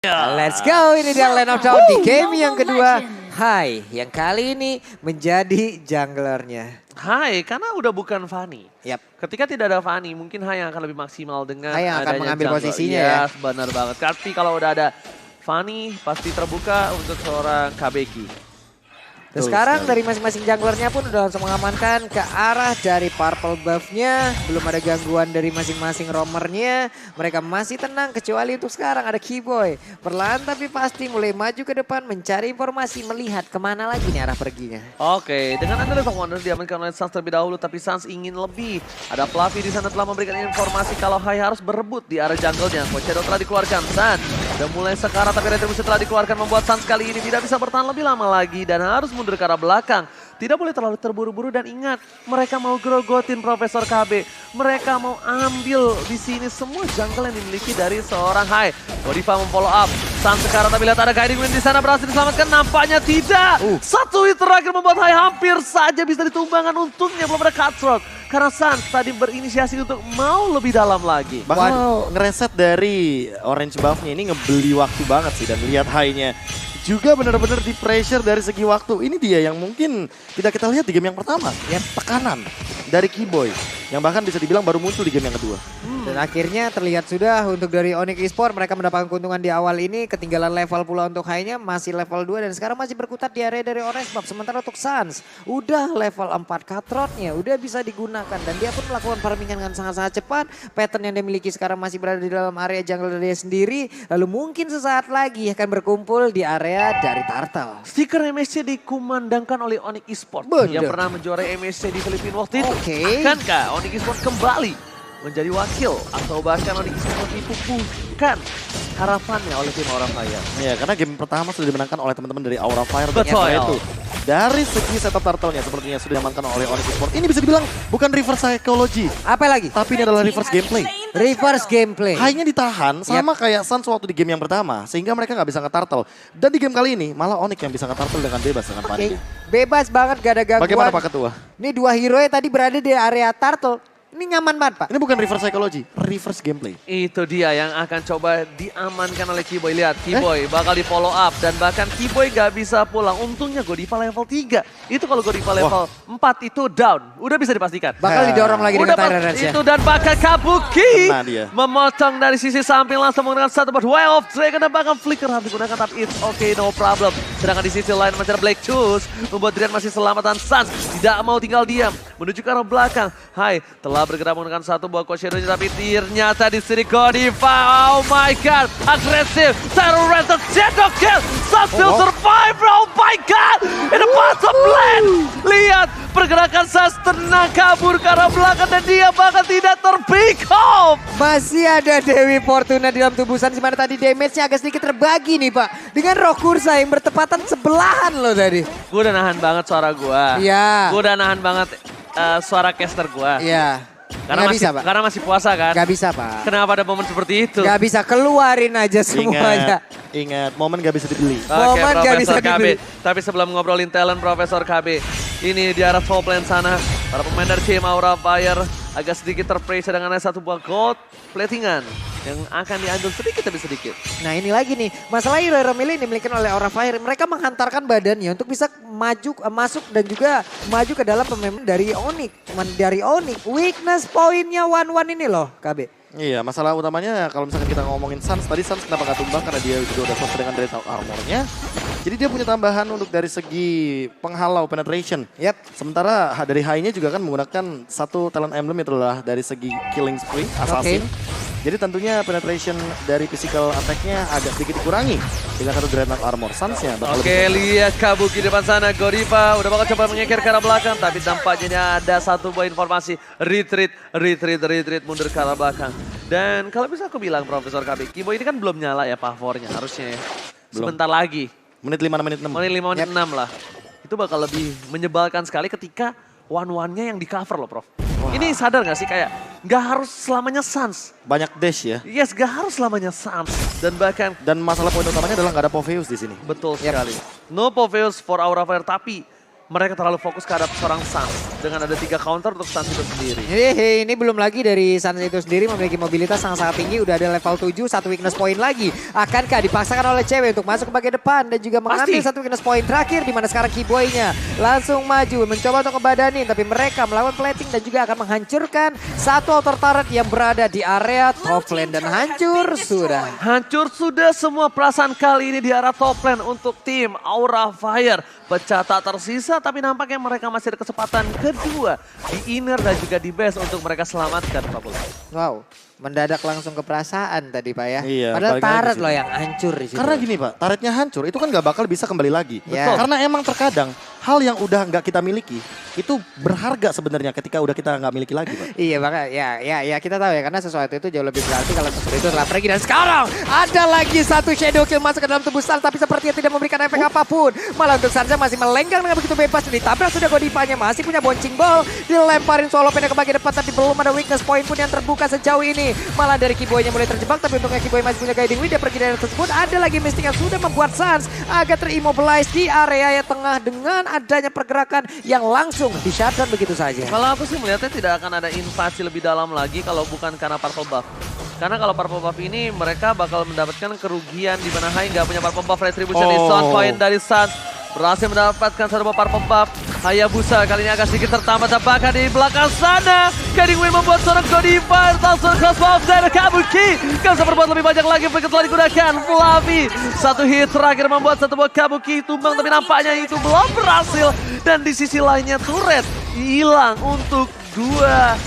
Let's go, ini dia Land of Dawn di game yang kedua. Hai, yang kali ini menjadi junglernya. Hai, karena udah bukan Fanny. Yap. Ketika tidak ada Fanny, mungkin Hai yang akan lebih maksimal dengan Hai yang akan adanya mengambil jungler. posisinya ya. Benar banget. Tapi kalau udah ada Fanny, pasti terbuka untuk seorang Kabeki. Dan sekarang dari masing-masing junglernya pun udah langsung mengamankan ke arah dari purple buff-nya. Belum ada gangguan dari masing-masing roamernya. Mereka masih tenang kecuali untuk sekarang ada Keyboy. Perlahan tapi pasti mulai maju ke depan mencari informasi, melihat kemana lagi nih arah perginya. Oke, dengan Underdog Wonders diamankan oleh Sans terlebih dahulu, tapi Sans ingin lebih. Ada Fluffy di sana telah memberikan informasi kalau Hai harus berebut di arah jungle-nya. Shadow telah dikeluarkan, Sans udah mulai sekarat tapi Retribution telah dikeluarkan membuat Sans kali ini tidak bisa bertahan lebih lama lagi dan harus mundur ke arah belakang. Tidak boleh terlalu terburu-buru dan ingat, mereka mau grogotin Profesor KB. Mereka mau ambil di sini semua jungle yang dimiliki dari seorang Hai. Godiva memfollow up. Sans sekarang tapi lihat ada Guiding Wind di sana berhasil diselamatkan, nampaknya tidak. Satu hit terakhir membuat Hai hampir saja bisa ditumbangkan, untungnya belum ada cutthroat. Karena Sans tadi berinisiasi untuk mau lebih dalam lagi. Bahkan ngereset dari orange buff-nya ini ngebeli waktu banget sih. Dan lihat high-nya juga benar-benar di pressure dari segi waktu. Ini dia yang mungkin tidak kita lihat di game yang pertama. Yang tekanan dari Keyboy. Yang bahkan bisa dibilang baru muncul di game yang kedua. Dan akhirnya terlihat sudah untuk dari Onyx Esports mereka mendapatkan keuntungan di awal ini. Ketinggalan level pula untuk Hai-nya masih level 2 dan sekarang masih berkutat di area dari Orange Buff. Sementara untuk Sans udah level 4 cutthroat-nya udah bisa digunakan. Dan dia pun melakukan farming dengan sangat-sangat cepat. Pattern yang dia miliki sekarang masih berada di dalam area jungle dia sendiri. Lalu mungkin sesaat lagi akan berkumpul di area dari Turtle. Stiker MSC dikumandangkan oleh Onyx Esports yang pernah menjuarai MSC di Filipina waktu itu. Akankah Onyx Esports kembali menjadi wakil atau bahkan Onyx Esports dipupuhkan harapannya oleh tim Aura Fire? Ya, karena game pertama sudah dimenangkan oleh teman-teman dari Aura Fire. Betul. Itu. Dari segi setup turtle-nya sepertinya sudah diamankan oleh Onyx Esports. Ini bisa dibilang bukan reverse psychology. Apa lagi? Tapi ini adalah reverse gameplay. Reverse gameplay. High-nya ditahan sama kayak Sans waktu di game yang pertama. Sehingga mereka nggak bisa nge-turtle. Dan di game kali ini malah Onyx yang bisa nge-turtle dengan bebas dengan Fanny. Bebas banget gak ada gangguan. Bagaimana Pak Ketua? Ini dua hero yang tadi berada di area Turtle. Ini nyaman banget Pak. Ini bukan reverse psychology, reverse gameplay. Itu dia yang akan coba diamankan oleh Keyboy. Lihat, Keyboy bakal di follow up. Dan bahkan Keyboy gak bisa pulang. Untungnya Godiva level 3. Itu kalau Godiva level 4 itu down. Udah bisa dipastikan. Bakal didorong lagi dengan Tyrant Rage ya. Itu dan bahkan Kabuki dia memotong dari sisi samping langsung menggunakan satu buat Way of Dragon. Dan bahkan Flicker harus digunakan tapi it's okay, no problem. Sedangkan di sisi lain macam Black Choose membuat Drian masih selamat dan Sans tidak mau tinggal diam. Menuju ke arah belakang. Hai, telah bergerak menggunakan satu buah Shadow-nya tapi ternyata di sini Godiva. Oh my god, agresif. Terror Rental Shadow Kill. Sans still survive, oh my god. In the bottom lane. Lihat pergerakan Sans tenang kabur ke arah belakang dan dia bahkan tidak terpick off. Masih ada Dewi Fortuna di dalam tubuh Sans, dimana tadi damage-nya agak sedikit terbagi nih Pak. Dengan Rokursa yang bertepatan sebelahan loh tadi. Gue udah nahan banget suara gue. Iya. Gue udah nahan banget suara caster gue. Iya. Karena Gak masih, bisa Pak. Karena masih puasa kan. Gak bisa Pak. Kenapa ada momen seperti itu? Gak bisa, keluarin aja semuanya. Ingat, momen gak bisa dibeli. Oke, Momen gak bisa Profesor KB. dibeli. Tapi sebelum ngobrolin talent Profesor KB, ini di arah top lane sana. Para pemain dari tim Aura Fire agak sedikit terpressure dengan satu buah gold platingan yang akan diambil sedikit demi sedikit. Nah ini lagi nih, masalah hero melee ini dimiliki oleh Aura Fire. Mereka menghantarkan badannya untuk bisa maju masuk dan juga maju ke dalam pemain dari Onyx. Cuman dari Onyx, weakness poinnya 1-1 ini loh KB. Iya, masalah utamanya kalau misalkan kita ngomongin Sans, tadi Sans kenapa gak tumbang karena dia juga udah selesai dengan Dread Armor-nya. Jadi dia punya tambahan untuk dari segi penghalau penetration. Yep. Sementara dari high-nya juga kan menggunakan satu talent emblem itu adalah dari segi killing spree, assassin. Jadi tentunya penetration dari physical attack-nya agak sedikit dikurangi dengan satu Dreadnought Armor. Sans-nya bakal lihat Kabuki depan sana. Godiva udah bakal coba mengekir ke arah belakang. Tapi tampaknya ada satu buah informasi. Retreat, mundur ke arah belakang. Dan kalau bisa aku bilang Profesor KB, Keyboy ini kan belum nyala ya pavornya harusnya ya. Sebentar lagi. menit 5 menit 6. Menit 5 menit 6 lah. Itu bakal lebih menyebalkan sekali ketika one-one-nya yang di cover loh Prof. Ini sadar gak sih kayak gak harus selamanya Sans. Banyak dash ya. Yes, gak harus selamanya Sans. Dan bahkan. Dan masalah poin utamanya adalah gak ada Popheus di sini. Betul sekali. No Popheus for Aura Fire tapi mereka terlalu fokus ke seorang Sans. dengan ada 3 counter untuk Suns itu sendiri. Ini belum lagi dari Suns itu sendiri memiliki mobilitas sangat tinggi. Udah ada level 7, 1 weakness point lagi. Akankah dipaksakan oleh cewek untuk masuk ke bagian depan dan juga mengambil 1 weakness point terakhir, di mana sekarang Keyboy-nya langsung maju mencoba untuk ngebadanin, tapi mereka melawan plating dan juga akan menghancurkan satu outer turret yang berada di area top lane, dan hancur sudah. Hancur sudah semua perasaan kali ini di arah top lane untuk tim Aura Fire. Pecah tak tersisa, tapi nampaknya mereka masih ada kesempatan kedua di inner dan juga di base untuk mereka selamatkan, Pak Bula. Wow, mendadak langsung ke perasaan tadi Pak ya. Iya, Padahal balik lagi turret sih. loh yang hancur di situ. Karena gini Pak, turretnya hancur, itu kan nggak bakal bisa kembali lagi. Ya. Karena emang terkadang hal yang udah nggak kita miliki, itu berharga sebenarnya ketika udah kita nggak miliki lagi Pak. Iya makanya ya kita tahu ya, karena sesuatu itu jauh lebih berarti kalau sesuatu itu telah pergi, dan sekarang ada lagi satu shadow kill masuk ke dalam tubuh Suns, tapi sepertinya tidak memberikan efek apapun. Malah untuk Sansa masih melenggang dengan begitu bebas, ditabrak sudah Godipanya, masih punya boncing ball, dilemparin solo pendek ke bagian depan, tapi belum ada weakness point pun yang terbuka sejauh ini. Malah dari Keyboy-nya mulai terjebak, tapi untungnya Keyboy masih punya guiding wheel, dia pergi dari tersebut. Ada lagi Mystic yang sudah membuat Suns agak terimmobilize di area yang tengah dengan adanya pergerakan yang langsung di-shutdown begitu saja. Kalau aku sih melihatnya tidak akan ada invasi lebih dalam lagi kalau bukan karena purple buff. Karena kalau purple buff ini mereka bakal mendapatkan kerugian di mana Hai nggak punya purple buff. Retribution di sound point dari Suns berhasil mendapatkan satu purple buff. Hayabusa kali ini agak sedikit tertambat, bahkan di belakang sana Guiding Wind membuat seorang Godifire langsung crossbow dari Kabuki. Gak bisa berbuat lebih banyak lagi, begitu telah digunakan Flavi. Satu hit terakhir membuat satu buah Kabuki tumbang, tapi nampaknya itu belum berhasil. Dan di sisi lainnya turret hilang untuk 2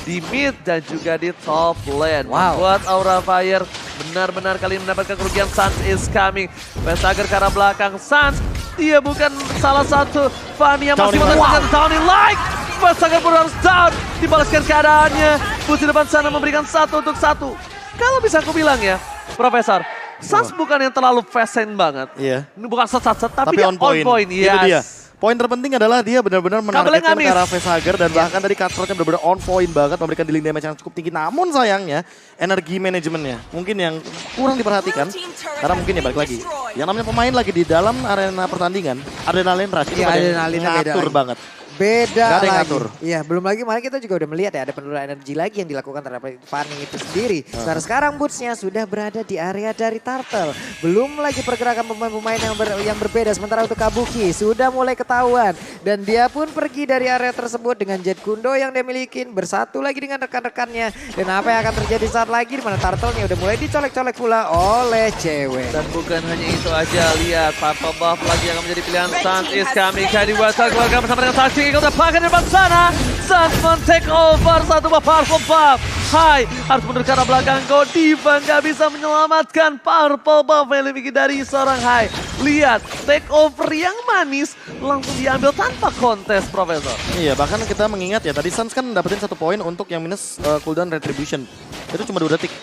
di mid dan juga di top lane. Wow. Membuat Aura Fire benar-benar kali ini mendapatkan kerugian. Suns is coming. Pestager ke arah belakang. Suns, dia bukan salah satu Fanny yang masih mendapatkan Downing Like. Pestager pun harus down. Dibalaskan keadaannya. Bus di depan sana memberikan 1 untuk 1. Kalau bisa aku bilang ya, Profesor, Suns bukan yang terlalu fast-hand banget. Iya. Ini bukan set-set, tapi dia on point. Itu dia. Yes. Poin terpenting adalah dia benar-benar menargetkan ke arah facehugger dan bahkan dari cutthroat-nya benar-benar on point banget, memberikan dealing damage yang cukup tinggi. Namun sayangnya energi manajemennya mungkin yang kurang diperhatikan, karena mungkin ya balik lagi. Yang namanya pemain lagi di dalam arena pertandingan, adrenalin rush itu adrenalinnya beda ngatur lagi. banget. Beda Nggak ada yang lagi. ngatur. Iya, belum lagi malah kita juga udah melihat ya ada penurunan energi lagi yang dilakukan terhadap Fanny itu sendiri. Nah, sekarang bootsnya sudah berada di area dari Turtle. Belum lagi pergerakan pemain-pemain yang berbeda. Sementara untuk Kabuki sudah mulai ketahuan. Dan dia pun pergi dari area tersebut dengan Jet Kundo yang dia miliki. Bersatu lagi dengan rekan-rekannya. Dan apa yang akan terjadi saat lagi di mana Turtle-nya udah mulai dicolek-colek pula oleh cewek. Dan bukan hanya itu aja, lihat purple buff lagi yang akan menjadi pilihan Suns is coming. Kadi Wasa keluarga bersama dengan Saksi. Udah pakai di depan sana. Suns men-take over satu buah purple buff. Hai, harus mundur ke arah belakang. Godiva nggak bisa menyelamatkan purple buff yang dimiliki dari seorang Hai. Lihat, take over yang manis langsung diambil tanpa kontes, Profesor. Iya, bahkan kita mengingat ya, tadi Suns kan dapetin 1 poin untuk yang minus cooldown retribution. Itu cuma 2 detik.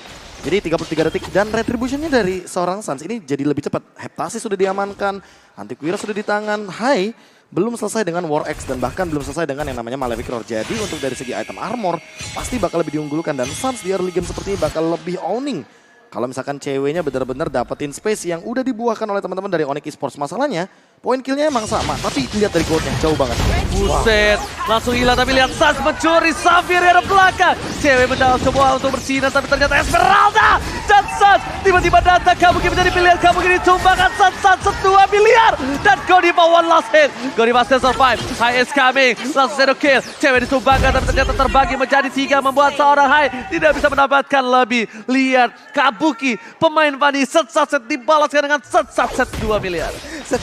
Jadi 33 detik dan retributionnya dari seorang Suns ini jadi lebih cepat. Heptasis sudah diamankan, Antiquira sudah di tangan, Hai belum selesai dengan War X dan bahkan belum selesai dengan yang namanya Malefic Roar. Jadi untuk dari segi item armor pasti bakal lebih diunggulkan dan Suns di early game seperti ini bakal lebih owning. Kalau misalkan ceweknya benar-benar dapetin space yang udah dibuahkan oleh teman-teman dari Onyx Esports. Masalahnya poin killnya emang sama, tapi lihat dari goldnya jauh banget. Buset, langsung hilang tapi lihat Suns mencuri Xavier di arah belakang. Cewek mendapat coba untuk bersinar tapi ternyata Esmeralda dan Suns tiba-tiba datang. Kabuki menjadi pilihan, Kabuki ditumbangkan Suns 2 miliar dan Godiva one last hit. Godiva still survive, Hai is coming, langsung shadow kill. Cewek ditumbangkan tapi ternyata terbagi menjadi 3 membuat seorang Hai tidak bisa mendapatkan lebih. Lihat Kabuki, pemain Fanny set dibalaskan dengan set 2 miliar. Set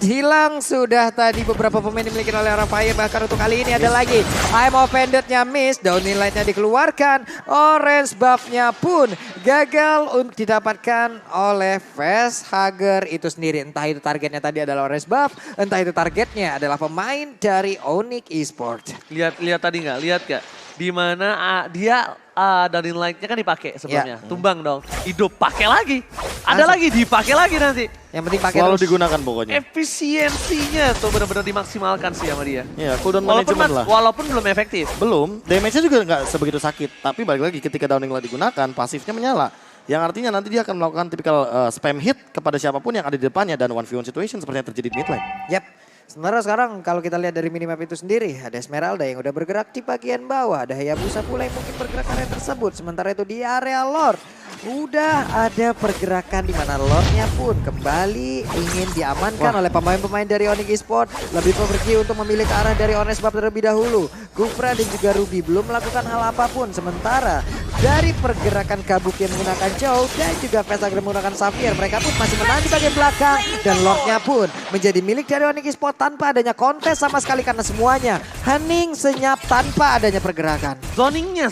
hilang sudah tadi beberapa pemain dimiliki oleh Rafael. Bahkan untuk kali ini ada lagi I'm offended-nya miss, downing light-nya dikeluarkan, orange buff-nya pun gagal untuk didapatkan oleh Facehugger itu sendiri. Entah itu targetnya tadi adalah orange buff, entah itu targetnya adalah pemain dari Onyx Esports. Lihat tadi nggak? Lihat nggak? Di mana dia dari like-nya kan dipakai sebelumnya. Ya. Tumbang dong. Hidup pakai lagi. Ada lagi dipakai lagi nanti. Yang penting pakai Selalu terus. digunakan pokoknya. Efisiensinya tuh benar-benar dimaksimalkan sih sama dia. Iya, cooldown management lah. Walaupun belum efektif. Belum, damage-nya juga nggak sebegitu sakit. Tapi balik lagi ketika downing light digunakan, pasifnya menyala. Yang artinya nanti dia akan melakukan tipikal spam hit kepada siapapun yang ada di depannya dan 1v1 situation seperti yang terjadi di mid lane. Yap. Sementara sekarang kalau kita lihat dari minimap itu sendiri, ada Esmeralda yang udah bergerak di bagian bawah. Ada Hayabusa pula yang mungkin bergerak ke area tersebut. Sementara itu di area Lord, udah ada pergerakan di mana Lordnya pun kembali ingin diamankan oleh pemain-pemain dari Onyx Esports. Lebih pergi untuk memilih ke arah dari Orange Buff terlebih dahulu. Gufra dan juga Ruby belum melakukan hal apapun. Sementara dari pergerakan Kabuki yang menggunakan Chow dan juga Vesagram menggunakan Sapphire, mereka pun masih menang di bagian belakang. Dan Lordnya pun menjadi milik dari Onyx Esports tanpa adanya kontes sama sekali karena semuanya hening senyap tanpa adanya pergerakan. Zoningnya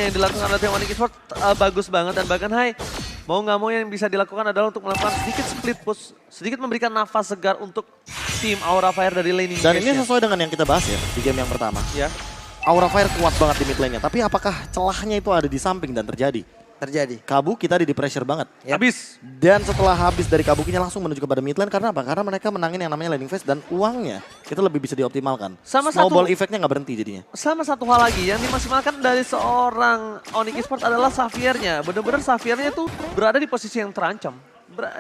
yang dilakukan oleh tim Onyx Esports bagus banget, dan bahkan mau nggak mau yang bisa dilakukan adalah untuk melakukan sedikit split push, sedikit memberikan nafas segar untuk tim Aura Fire dari laning. Dan ini sesuai dengan yang kita bahas ya di game yang pertama. Ya. Aura Fire kuat banget di mid lane-nya, tapi apakah celahnya itu ada di samping dan terjadi? Terjadi. Kabuki tadi di pressure banget. Habis. Dan setelah habis dari Kabukinya langsung menuju kepada mid lane karena apa? Karena mereka menangin yang namanya laning phase dan uangnya itu lebih bisa dioptimalkan. Sama Snowball effect-nya nggak berhenti jadinya. Sama satu hal lagi yang dimaksimalkan dari seorang Onyx Esports adalah Sapphire-nya. Bener-bener Sapphire-nya itu berada di posisi yang terancam.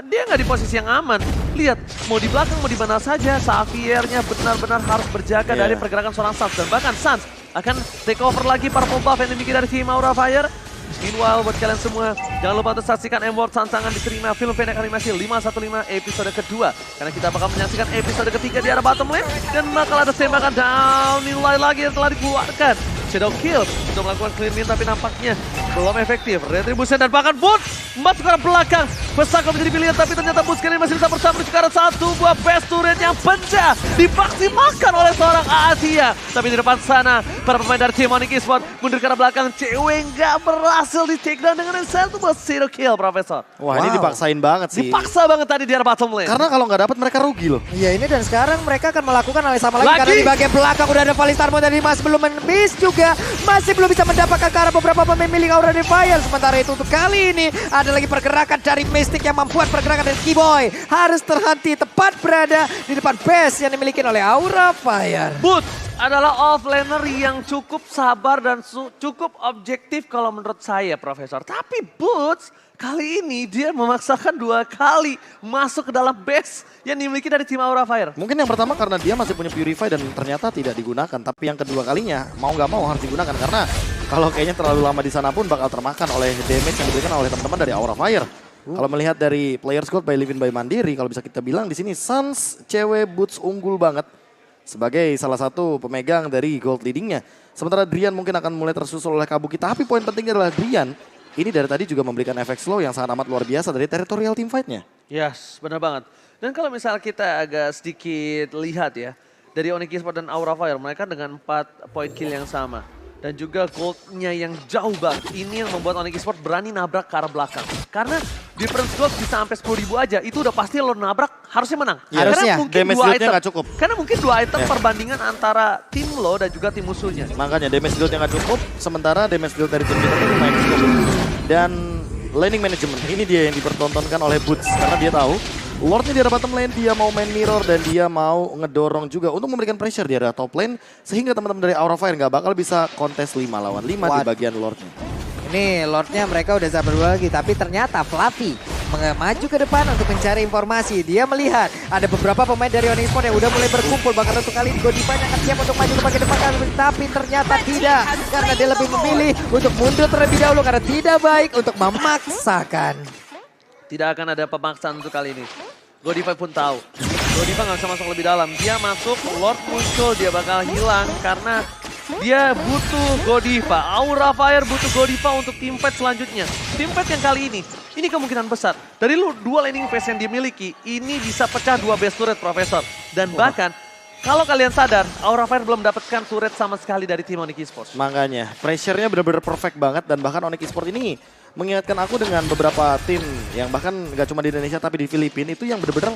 Dia nggak di posisi yang aman. Lihat, mau di belakang mau di mana saja, Sapphire-nya benar-benar harus berjaga dari pergerakan seorang Sans. Dan bahkan Sans akan take over lagi para buff yang dimiliki dari tim Aura Fire. Meanwhile buat kalian semua, jangan lupa untuk saksikan M-Word Tantangan Diterima film pendek animasi 515 episode kedua. Karena kita bakal menyaksikan episode ketiga di arah bottom lane. Dan bakal ada tembakan down nilai lagi yang telah dikeluarkan. Shadow Kill untuk melakukan clear mid, tapi nampaknya belum efektif. Retribution dan bahkan Boot masuk ke arah belakang. Besaka menjadi pilihan, tapi ternyata Boot kali ini masih bisa bersama menuju ke arah satu buah best turret yang pecah. Dimaksimalkan oleh seorang Asia. Tapi di depan sana, para pemain dari tim Onyx Esports mundur ke arah belakang. Cewek nggak berhasil di take down dengan satu buah Shadow Kill, Profesor. Wah, ini dipaksain banget sih. Dipaksa banget tadi di arah bottom lane. Karena kalau nggak dapat mereka rugi loh. Iya ini dan sekarang mereka akan melakukan hal yang sama lagi. Karena di bagian belakang udah ada Valistarmo dari Mas belum miss juga. Masih belum bisa mendapatkan ke arah beberapa pemain milik Aura Defiance. Sementara itu untuk kali ini ada lagi pergerakan dari Mystic yang membuat pergerakan dari Keyboy harus terhenti tepat berada di depan base yang dimiliki oleh Aura Fire. Boot adalah offlaner yang cukup sabar dan cukup objektif kalau menurut saya, Profesor. Tapi Boots kali ini dia memaksakan 2 kali masuk ke dalam base yang dimiliki dari tim Aura Fire. Mungkin yang pertama karena dia masih punya Purify dan ternyata tidak digunakan. Tapi yang kedua kalinya mau nggak mau harus digunakan. Karena kalau kayaknya terlalu lama di sana pun bakal termakan oleh damage yang diberikan oleh teman-teman dari Aura Fire. Kalau melihat dari player squad by Livin by Mandiri, kalau bisa kita bilang di sini Sans cewek Boots unggul banget sebagai salah satu pemegang dari gold leadingnya. Sementara Drian mungkin akan mulai tersusul oleh Kabuki. Tapi poin pentingnya adalah Drian ini dari tadi juga memberikan efek slow yang sangat amat luar biasa dari territorial teamfight-nya. Yes, benar banget. Dan kalau misalnya kita agak sedikit lihat ya, dari Onyx Esports dan Aura Fire, mereka dengan 4 point kill yang sama. Dan juga goldnya yang jauh banget. Ini yang membuat Onyx Esports berani nabrak ke arah belakang. Karena difference gold bisa sampai 10.000 aja, itu udah pasti lo nabrak harusnya menang. Ya, karena mungkin damage 2 deal-nya item. nggak cukup. Karena mungkin 2 item perbandingan antara tim lo dan juga tim musuhnya. Makanya damage deal-nya nggak cukup, sementara damage deal dari tim kita itu lumayan cukup. Dan laning management, ini dia yang dipertontonkan oleh Boots. Karena dia tahu Lordnya di arah bottom lane, dia mau main mirror dan dia mau ngedorong juga untuk memberikan pressure di arah top lane. Sehingga teman-teman dari Aura Fire nggak bakal bisa kontes 5 lawan 5 di bagian Lordnya. Ini Lordnya mereka udah sabar lagi, tapi ternyata Fluffy maju ke depan untuk mencari informasi. Dia melihat ada beberapa pemain dari Onyx Esports yang udah mulai berkumpul. Bahkan untuk kali ini Godiva akan siap untuk maju ke bagian depan, tapi ternyata tidak. Karena dia lebih memilih untuk mundur terlebih dahulu karena tidak baik untuk memaksakan. Tidak akan ada pemaksaan untuk kali ini. Godiva pun tahu. Godiva nggak bisa masuk lebih dalam. Dia masuk, Lord muncul, dia bakal hilang karena dia butuh Godiva. Aura Fire butuh Godiva untuk teamfight selanjutnya. Teamfight yang kali ini kemungkinan besar. Dari 2 laning phase yang dimiliki, ini bisa pecah 2 base turret, Profesor. Dan bahkan, kalau kalian sadar, Aura Fire belum mendapatkan turret sama sekali dari tim Onyx Esports. Makanya, pressure-nya benar-benar perfect banget dan bahkan Onyx Esports ini mengingatkan aku dengan beberapa tim yang bahkan gak cuma di Indonesia tapi di Filipina itu yang benar-benar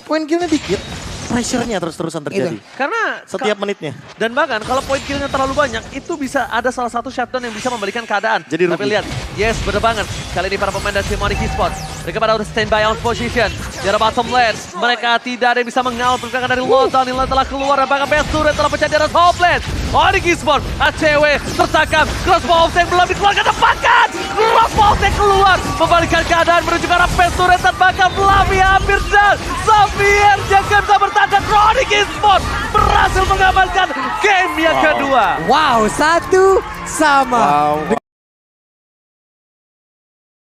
poin killnya dikit, pressure-nya terus-terusan terjadi. Karena setiap menitnya. Dan bahkan kalau poin killnya terlalu banyak, itu bisa ada salah satu shutdown yang bisa membalikan keadaan. Jadi tapi lihat, yes bener banget. Kali ini para pemain dari tim Onyx Esports, Mereka pada udah standby on position. Di arah bottom lane. Mereka tidak ada yang bisa mengawal pergerakan dari Lozan. Nilai telah keluar dan bahkan best turret telah pecah di atas top lane. Onyx Esports, ACW tertangkap. Crossbow Offset belum dikeluarkan, tepakan. Crossbow Offset keluar. Membalikkan keadaan menuju ke arah best turret dan bahkan Flavi hampir down. Xavier jaga bisa bertahan. Onyx Esports berhasil mengamankan game yang kedua. Wow, 1-1. Wow.